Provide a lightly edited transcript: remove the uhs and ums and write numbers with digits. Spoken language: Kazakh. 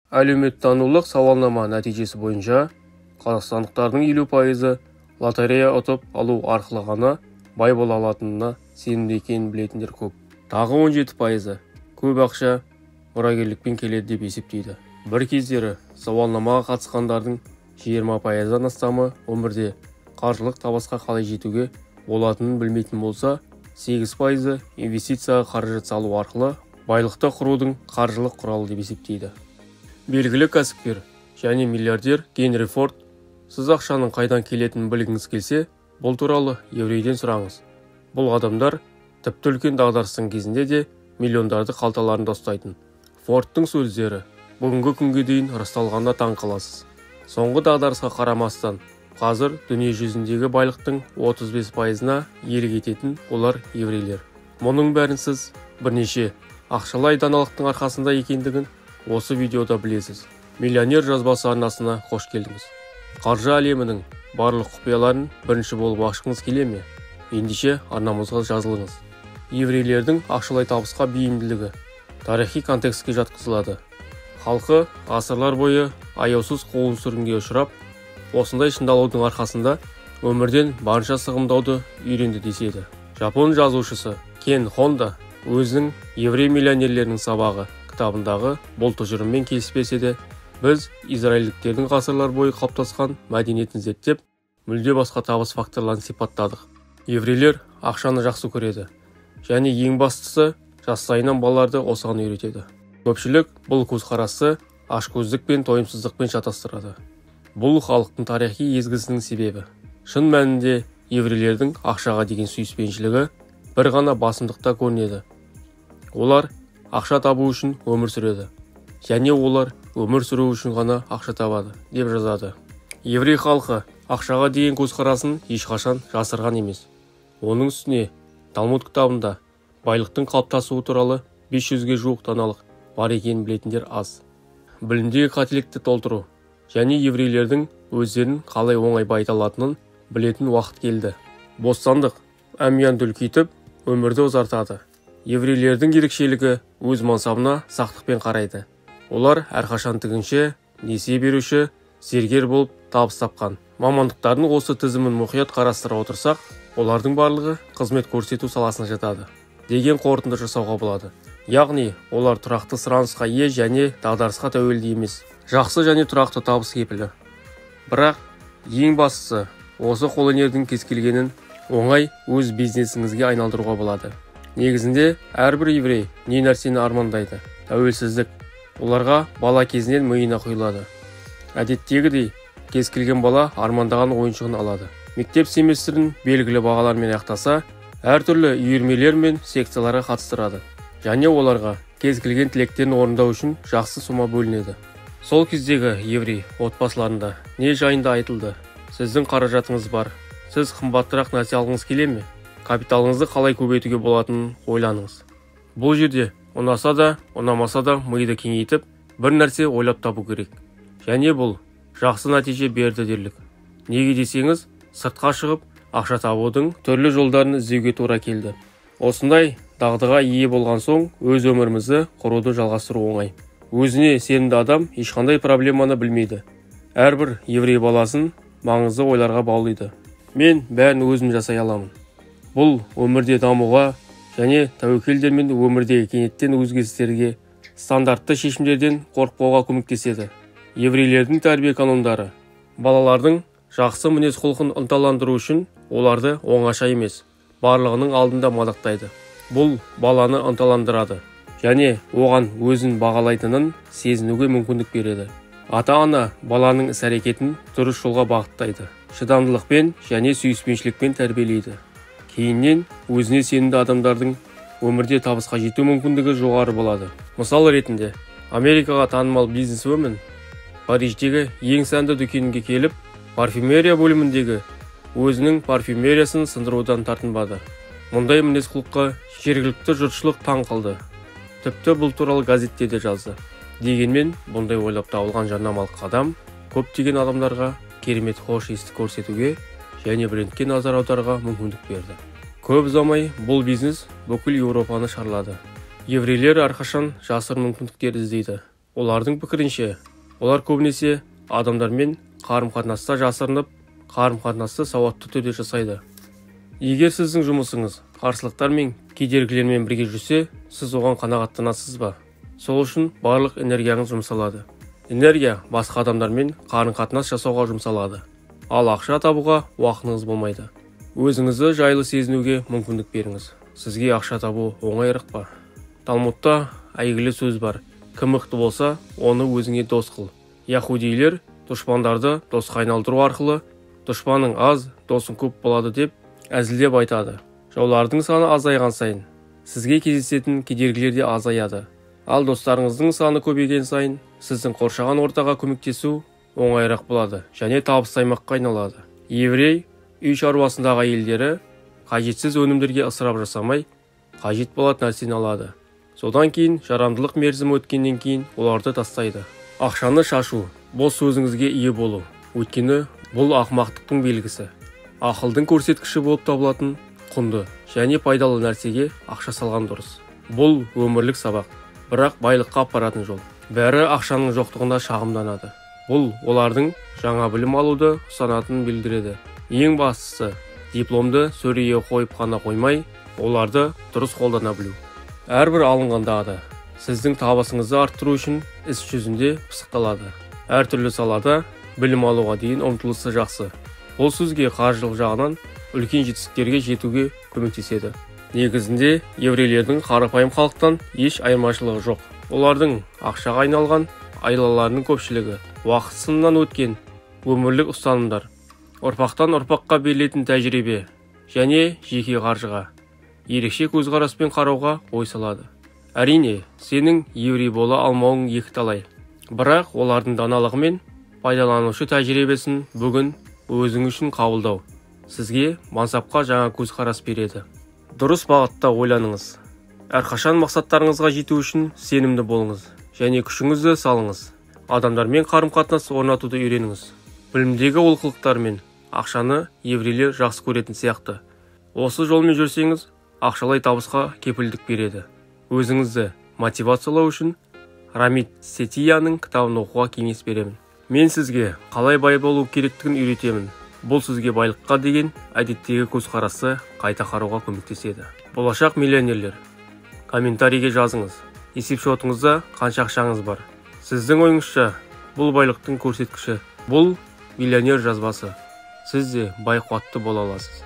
Әлеуметтанулық сауалнама нәтижесі бойынша қазақстандықтардың 50% лотерея ұтып алу арқылы ғана бай бола алатынына сенімді екенін білетіндер көп. Тағы 17% көп ақша мұрагерлікпен келеді деп есептейді. Бір кездері сауалнамаға қатысқандардың 20%-дан астамы өмірде қаржылық табысқа қалай жетуге болатынын білмейтін болса, 8% инвестицияға қаражат салу арқылы байлықты құрудың қаржылық құралы деп есептейді. Белгілі кәсіпкер және миллиардер Генри Форд: сіз ақшаның қайдан келетінін білгіңіз келсе, бұл туралы еврейден сұраңыз. Бұл адамдар тіпті үлкен дағдарыстың кезінде де миллиондарды қалталарында ұстайтын. Фордтың сөздері бүгінгі күнге дейін расталғанда таң қаласыз. Соңғы дағдарысқа қарамастан, қазір дүние жүзіндегі байлықтың 35%-на иелік ететін олар еврейлер. Мұның бәрін сіз бірнеше ақшалай даналықтың арқасында екендігін осы видеода білесіз. Миллионер жазбасы арнасына қош келдіңіз. Қаржы әлемінің барлық құпияларын бірінші болып ашқыңыз келе ме? Ендеше арнамызға жазылыңыз. Еврейлердің ақшалай табысқа бейімділігі тарихи контекстке жатқызылады. Халқы ғасырлар бойы аяусыз қуғын-сүргінге ұшырап, осындай шыңдалудың арқасында өмірден барынша сығымдауды үйренді деседі. Жапон жазушысы Кен Хонда өзінің еврей миллионерлерінің сабағы кітабындағы бұл тұжырыммен келіспесе де, біз израильдіктердің ғасырлар бойы қалыптасқан мәдениетін зерттеп, мүлде басқа табыс факторларын сипаттадық. Еврейлер ақшаны жақсы көреді, және ең бастысы жастайынан балаларды осыған үйретеді. Көпшілік бұл көзқарасты ашкөздік пен тойымсыздықпен шатастырады. Бұл халықтың тарихи езгісінің себебі. Шын мәнінде еврейлердің ақшаға деген сүйіспеншілігі бір ғана басымдықта көрінеді. Олар ақша табу үшін өмір сүреді, және олар өмір сүру үшін ғана ақша табады, деп жазады. Еврей халқы ақшаға деген көзқарасын ешқашан жасырған емес. Оның үстіне Талмуд кітабында байлықтың қалыптасуы туралы 500-ге жуық даналық бар екенін білетіндер аз. Білімдегі қателікті толтыру және еврейлердің өздерін қалай оңай байыта алатынын білетін уақыт келді. Бостандық әмиянды үлкейтіп, өмірді ұзартады. Еврейлердің ерекшелігі өз мансабына сақтықпен қарайды. Олар әрқашан тігінші, несие беруші, зергер болып табыс тапқан. Мамандықтардың осы тізімін мұқият қарастыра отырсақ, олардың барлығы қызмет көрсету саласына жатады деген қорытынды жасауға болады. Яғни, олар тұрақты сұранысқа ие және дағдарысқа тәуелді емес. Жақсы және тұрақты табыс кепілі. Бірақ ең бастысы, осы қолөнердің кез келгенін оңай өз бизнесіңізге айналдыруға болады. Негізінде әрбір еврей не нәрсені армандайды? Тәуелсіздік. Оларға бала кезінен миына құйылады. Әдеттегідей, кез келген бала армандаған ойыншығын алады. Мектеп семестрін белгілі бағалармен аяқтаса, әртүрлі үйірмелер мен секцияларға қатыстырады. Және оларға кез келген тілектерін орындау үшін жақсы сома бөлінеді. Сол кездегі еврей отбасыларында не жайында айтылды? Сіздің қаражатыңыз бар. Сіз қымбаттырақ нәрсе алғыңыз келе ме? Капиталыңызды қалай көбейтуге болатынын ойланыңыз. Бұл жерде ұнаса да, ұнамаса да миды кеңейтіп, бір нәрсе ойлап табу керек. Және бұл жақсы нәтиже берді дерлік. Неге десеңіз, сыртқа шығып, ақша табудың түрлі жолдарын іздеуге тура келді. Осындай дағдыға ие болған соң, өз өмірімізді құруды жалғастыру оңай. Өзіне сенімді адам ешқандай проблеманы білмейді. Әрбір еврей баласын маңызды ойларға баулиды. Мен бәрін өзім жасай аламын. Бұл өмірде дамуға және тәуекелдермен өмірдегі кенеттен өзгерістерге, стандартты шешімдерден қорықпауға көмектеседі. Еврейлердің тәрбие канондары балалардың жақсы мінез-құлқын ынталандыру үшін оларды оңаша емес, барлығының алдында мадақтайды. Бұл баланы ынталандырады және оған өзін бағалайтынын сезінуге мүмкіндік береді. Ата-ана баланың іс-әрекетін дұрыс жолға бағыттайды, шыдамдылықпен және сүйіспеншілікпен тәрбиелейді. Кейіннен өзіне сенімді адамдардың өмірде табысқа жету мүмкіндігі жоғары болады. Мысал ретінде, Америкаға танымал бизнесвумен Париждегі ең сәнді дүкенге келіп, парфюмерия бөліміндегі өзінің парфюмериясын сындырудан тартынбады. Мұндай мінез-құлыққа жергілікті жұртшылық таң қалды. Тіпті бұл туралы газетте де жазды. Дегенмен, бұндай ойлап табылған жарнамалық қадам көптеген адамдарға керемет хош иісті көрсетуге және брендке назар аударуға мүмкіндік берді. Көп ұзамай бұл бизнес бүкіл Еуропаны шарлады. Еврейлер әрқашан жасыр мүмкіндіктер іздейді. Олардың пікірінше, олар көбінесе адамдармен қарым-қатынаста жасырынып, қарым-қатынасты сауатты түрде жасайды. Егер сіздің жұмысыңыз қарсылықтар мен кедергілермен бірге жүрсе, сіз оған қанағаттанасыз ба? Сол үшін барлық энергияңыз жұмсалады. Энергия басқа адамдармен қарым-қатынас жасауға жұмсалады. Ал ақша табуға уақытыңыз болмайды. Өзіңізді жайлы сезінуге мүмкіндік беріңіз. Сізге ақша табу оңайырақ па? Талмудта әйгілі сөз бар: кім мықты болса, оны өзіңе дос қыл. Яһудилер дұшпандарды досқа айналдыру арқылы дұшпаның аз, досың көп болады деп әзілдеп айтады. Жаулардың саны азайған сайын сізге кездесетін кедергілер де азаяды. Ал достарыңыздың саны көбейген сайын сіздің қоршаған ортаға көмектесу оңайырақ болады және табысты аймаққа айналады. Еврей үй шаруасындағы әйелдері қажетсіз өнімдерге ысырап жасамай, қажет болатын нәрсені алады. Содан кейін жарамдылық мерзімі өткеннен кейін оларды тастайды. Ақшаны шашу, бос сөзіңізге ие болу. Өйткені бұл ақымақтықтың белгісі. Ақылдың көрсеткіші болып табылатын құнды және пайдалы нәрсеге ақша салған дұрыс. Бұл өмірлік сабақ, бірақ байлыққа апаратын жол. Бәрі ақшаның жоқтығында шағымданады. Бұл олардың жаңа білім алуды ұстанатынын білдіреді. Ең бастысы, дипломды сөрeye қойып қана қоймай, оларды дұрыс қолдана білу. Әрбір алынған дағды сіздің табысыңызды арттыру үшін іс жүзінде пысықталады. Әртүрлі салада білім алуға дейін ұмтылысы жақсы. Бұл сізге қаржылық жағынан үлкен жетістіктерге жетуге көмектеседі. Негізінде еврейлердің қарапайым халықтан еш айырмашылығы жоқ. Олардың ақшаға айналған айлаларының көпшілігі уақыт сынынан өткен өмірлік ұстанымдар, ұрпақтан ұрпаққа берілетін тәжірибе және жеке қаржыға ерекше көзқараспен қарауға ой салады. Әрине, сенің еврей бола алмауың екіталай. Бірақ олардың даналығы мен пайдаланушы тәжірибесін бүгін өзің үшін қабылдау сізге мансапқа жаңа көзқарас береді. Дұрыс бағытта ойланыңыз. Әрқашан мақсаттарыңызға жету үшін сенімді болыңыз және күшіңізді салыңыз. Адамдармен қарым-қатынас орнатуды үйреніңіз. Білімдегі олқылықтар мен ақшаны еврейлер жақсы көретін сияқты. Осы жолмен жүрсеңіз, ақшалай табысқа кепілдік береді. Өзіңізді мотивациялау үшін Рамит Сетияның кітабын оқуға кеңес беремін. Мен сізге қалай бай болу керектігін үйретемін. Бұл сізге байлыққа деген әдеттегі көзқарасты қайта қарауға көмектеседі. Болашақ миллионерлер, комментарийге жазыңыз. Есепшотыңызда қанша ақшаңыз бар? Сіздің ойыңызша бұл байлықтың көрсеткіші. Бұл миллионер жазбасы. Сіз де бай қуатты бола аласыз.